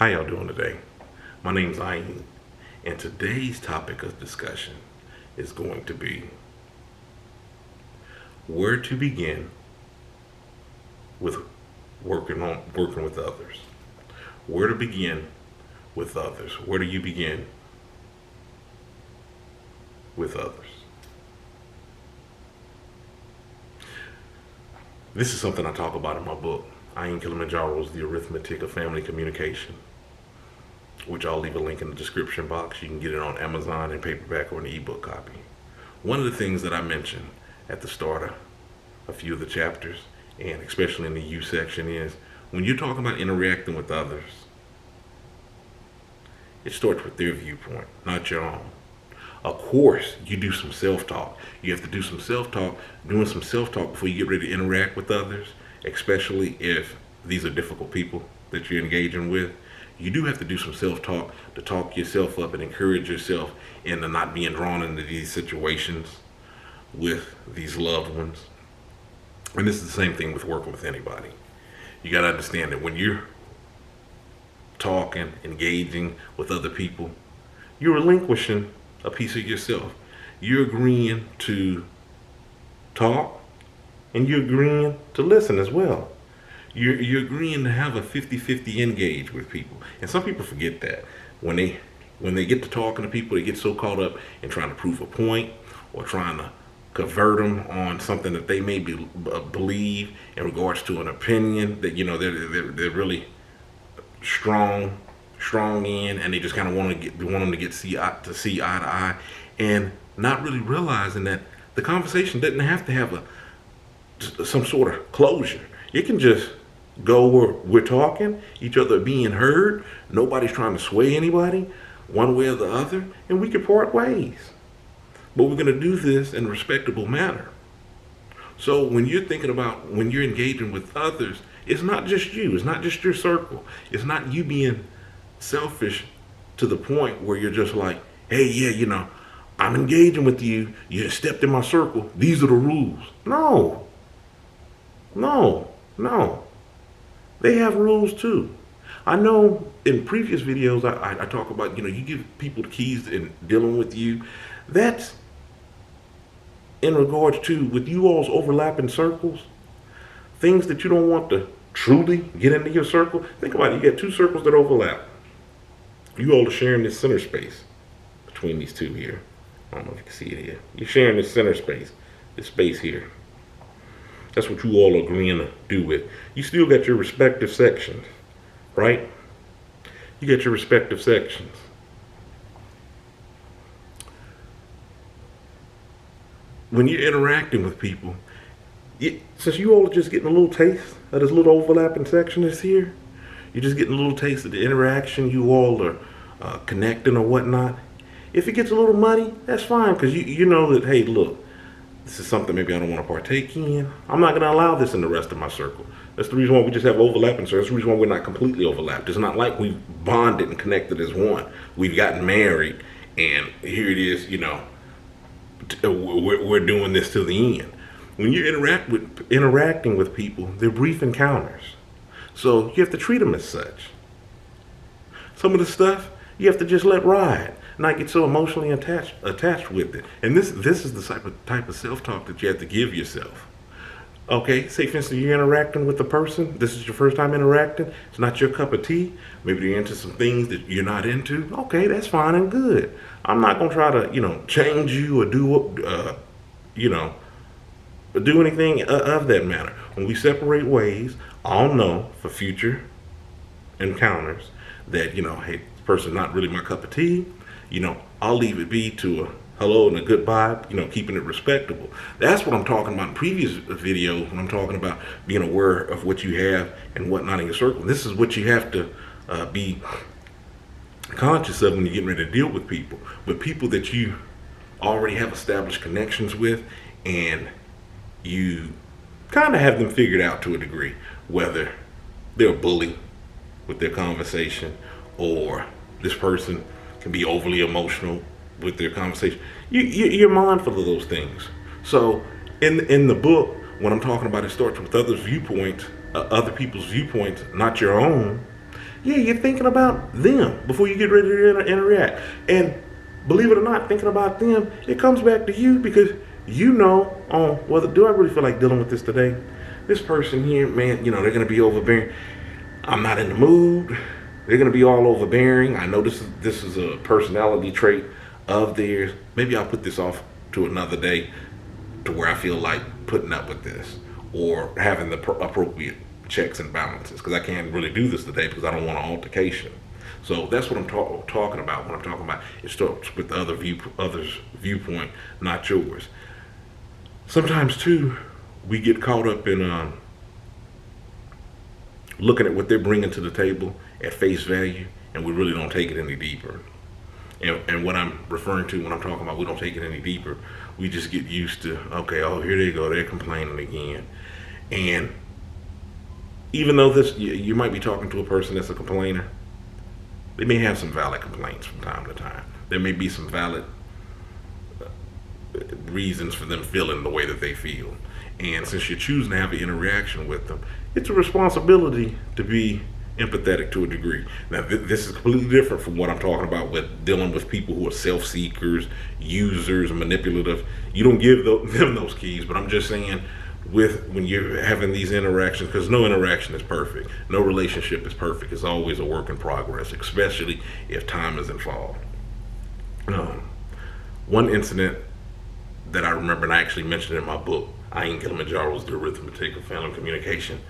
How y'all doing today? My name's Ayin, and today's topic of discussion is going to be where to begin with working with others. Where to begin with others. Where do you begin with others? This is something I talk about in my book, Kilimanjaro's The Arithmetic of Family Communication, which I'll leave a link in the description box. You can get it on Amazon in paperback or an ebook copy. One of the things that I mentioned at the start of a few of the chapters, and especially in the you section, is when you're talking about interacting with others, it starts with their viewpoint, not your own. Of course, you do some self-talk. You have to do some self-talk, doing some self-talk before you get ready to interact with others, especially if these are difficult people that you're engaging with. You do have to do some self-talk to talk yourself up and encourage yourself into not being drawn into these situations with these loved ones. And this is the same thing with working with anybody. You got to understand that when you're talking, engaging with other people, you're relinquishing a piece of yourself. You're agreeing to talk and you're agreeing to listen as well. You're agreeing to have a 50-50 engage with people. And some people forget that. When they get to talking to people, they get so caught up in trying to prove a point or trying to convert them on something that they may believe in regards to an opinion that they're really strong in, and they just kind of want them to see eye to eye, and not really realizing that the conversation doesn't have to have some sort of closure. It can just go where we're talking, each other being heard, nobody's trying to sway anybody one way or the other, and we can part ways. But we're going to do this in a respectable manner. So when you're thinking about when you're engaging with others, it's not just you, it's not just your circle, it's not you being selfish to the point where you're just like, hey, yeah, I'm engaging with you, you stepped in my circle, these are the rules. No. They have rules too. I know in previous videos I talk about, you give people the keys in dealing with you. That's in regards to with you all's overlapping circles, things that you don't want to truly get into your circle. Think about it, you got two circles that overlap. You all are sharing this center space between these two here. I don't know if you can see it here. You're sharing this center space, this space here. That's what you all are agreeing to do with. You still got your respective sections, right? You got your respective sections. When you're interacting with people, since you all are just getting a little taste of this little overlapping section that's here, you're just getting a little taste of the interaction, you all are connecting or whatnot. If it gets a little muddy, that's fine, because you know that, hey, look, this is something maybe I don't want to partake in. I'm not going to allow this in the rest of my circle. That's the reason why we just have overlapping circles. That's the reason why we're not completely overlapped. It's not like we've bonded and connected as one. We've gotten married, and here it is, we're doing this till the end. When you're interacting with people, they're brief encounters. So you have to treat them as such. Some of the stuff you have to just let ride, not get so emotionally attached with it. And this is the type of self-talk that you have to give yourself. Okay, say for instance you're interacting with a person, this is your first time interacting, it's not your cup of tea, maybe you're into some things that you're not into. Okay, that's fine and good. I'm not gonna try to, change you or do anything of that matter. When we separate ways, I'll know for future encounters that, hey, this person's not really my cup of tea. I'll leave it be to a hello and a goodbye, keeping it respectable. That's what I'm talking about in previous videos when I'm talking about being aware of what you have and whatnot in your circle. This is what you have to be conscious of when you're getting ready to deal with people. But people that you already have established connections with, and you kind of have them figured out to a degree, whether they're a bully with their conversation or this person can be overly emotional with their conversation. You're mindful of those things. So in the book, when I'm talking about it starts with others' viewpoints, other people's viewpoints, not your own, Yeah, you're thinking about them before you get ready to interact. And believe it or not, thinking about them, it comes back to you because you know, whether do I really feel like dealing with this today? This person here, man, they're going to be overbearing. I'm not in the mood. They're going to be all overbearing. I know this is a personality trait of theirs. Maybe I'll put this off to another day to where I feel like putting up with this or having the appropriate checks and balances, because I can't really do this today because I don't want an altercation. So that's what I'm talking about when I'm talking about it starts with the other's viewpoint, not yours. Sometimes too, we get caught up in looking at what they're bringing to the table at face value, and we really don't take it any deeper. And what I'm referring to when I'm talking about we don't take it any deeper, we just get used to, okay, oh, here they go, they're complaining again. And even though you might be talking to a person that's a complainer, they may have some valid complaints from time to time. There may be some valid reasons for them feeling the way that they feel. And since you're choosing to have an interaction with them, it's a responsibility to be empathetic to a degree. Now, this is completely different from what I'm talking about with dealing with people who are self-seekers, users, manipulative. You don't give them those keys, but I'm just saying when you're having these interactions, because no interaction is perfect. No relationship is perfect. It's always a work in progress, especially if time is involved. One incident that I remember, and I actually mentioned in my book, Kilimanjaro, was the Arithmetic of Family Communication.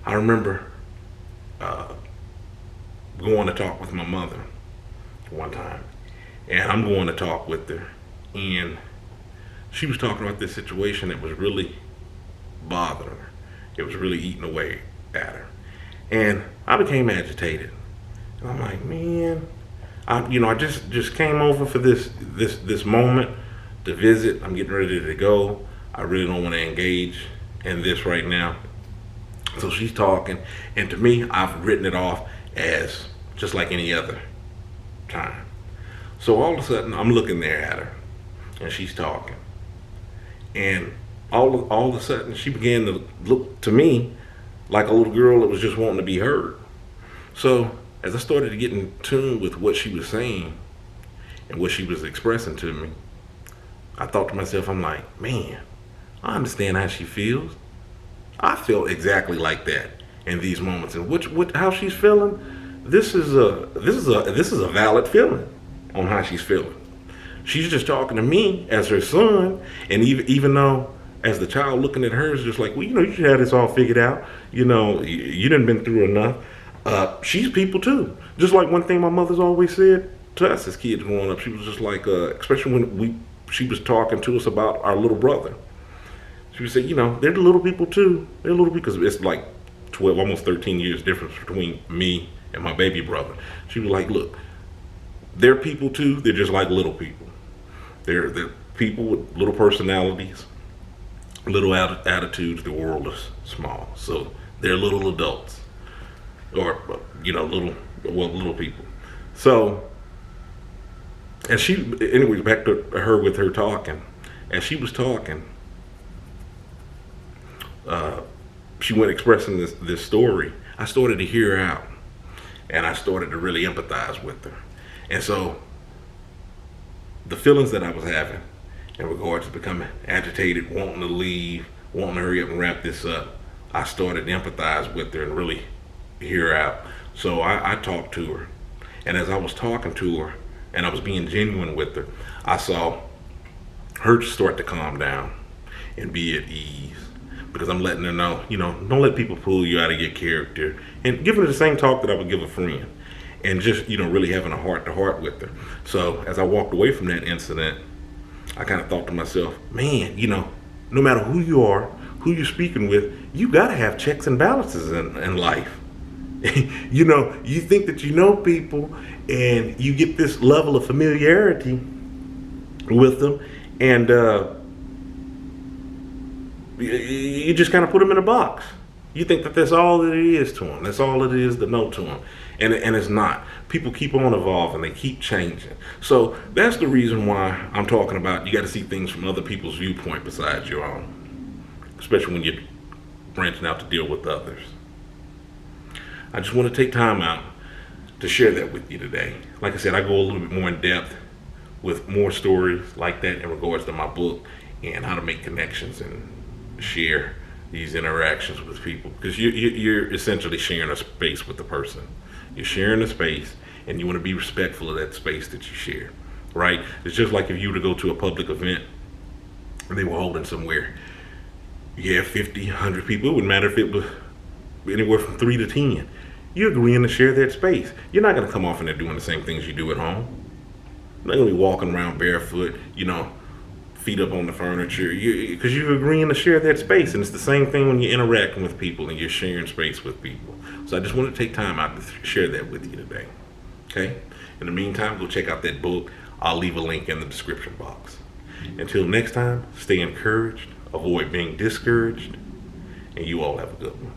I remember going to talk with my mother one time, and I'm going to talk with her, and she was talking about this situation that was really bothering her. It was really eating away at her, and I became agitated. And I'm like, man, I just came over for this moment to visit. I'm getting ready to go. I really don't want to engage in this right now. So she's talking, and to me, I've written it off as just like any other time. So all of a sudden, I'm looking there at her, and she's talking, and all of a sudden, she began to look to me like a little girl that was just wanting to be heard. So as I started to get in tune with what she was saying and what she was expressing to me, I thought to myself, I'm like, man, I understand how she feels. I feel exactly like that in these moments, and how she's feeling. This is a valid feeling on how she's feeling. She's just talking to me as her son, and even though as the child looking at her is just like, well, you should have this all figured out. You done been through enough. She's people too. Just like one thing my mother's always said to us as kids growing up, she was just like, especially when she was talking to us about our little brother. She would say, they're the little people too. They're little because it's like 12, almost 13 years difference between me and my baby brother. She was like, look, they're people too. They're just like little people. They're people with little personalities, little attitudes. The world is small. So they're little adults or, little people. So, and anyways, back to her with her talking. As she was talking, she went expressing this story. I started to hear her out, and I started to really empathize with her. And so the feelings that I was having in regards to becoming agitated, wanting to leave, wanting to hurry up and wrap this up, I started to empathize with her and really hear her out. So I talked to her, and as I was talking to her and I was being genuine with her, I saw her start to calm down and be at ease. Because I'm letting her know, don't let people pull you out of your character. And giving her the same talk that I would give a friend. And just, really having a heart-to-heart with her. So as I walked away from that incident, I kind of thought to myself, man, no matter who you are, who you're speaking with, you got to have checks and balances in life. You think that you know people and you get this level of familiarity with them, and you just kind of put them in a box. You think that that's all that it is to them. That's all it is to know to them. And it's not. People keep on evolving. They keep changing. So that's the reason why I'm talking about you got to see things from other people's viewpoint besides your own. Especially when you're branching out to deal with others. I just want to take time out to share that with you today. Like I said, I go a little bit more in depth with more stories like that in regards to my book and how to make connections and share these interactions with people, because you're essentially sharing a space with the person. You're sharing a space, and you want to be respectful of that space that you share, right? It's just like if you were to go to a public event and they were holding somewhere, you have 50, 100 people. It wouldn't matter if it was anywhere from 3 to 10. You're agreeing to share that space. You're not going to come off in there doing the same things you do at home. You're not going to be walking around barefoot, feet up on the furniture, because you're agreeing to share that space. And it's the same thing when you're interacting with people and you're sharing space with people. So I just want to take time out to share that with you today. Okay? In the meantime, go check out that book. I'll leave a link in the description box. Until next time, stay encouraged, avoid being discouraged, and you all have a good one.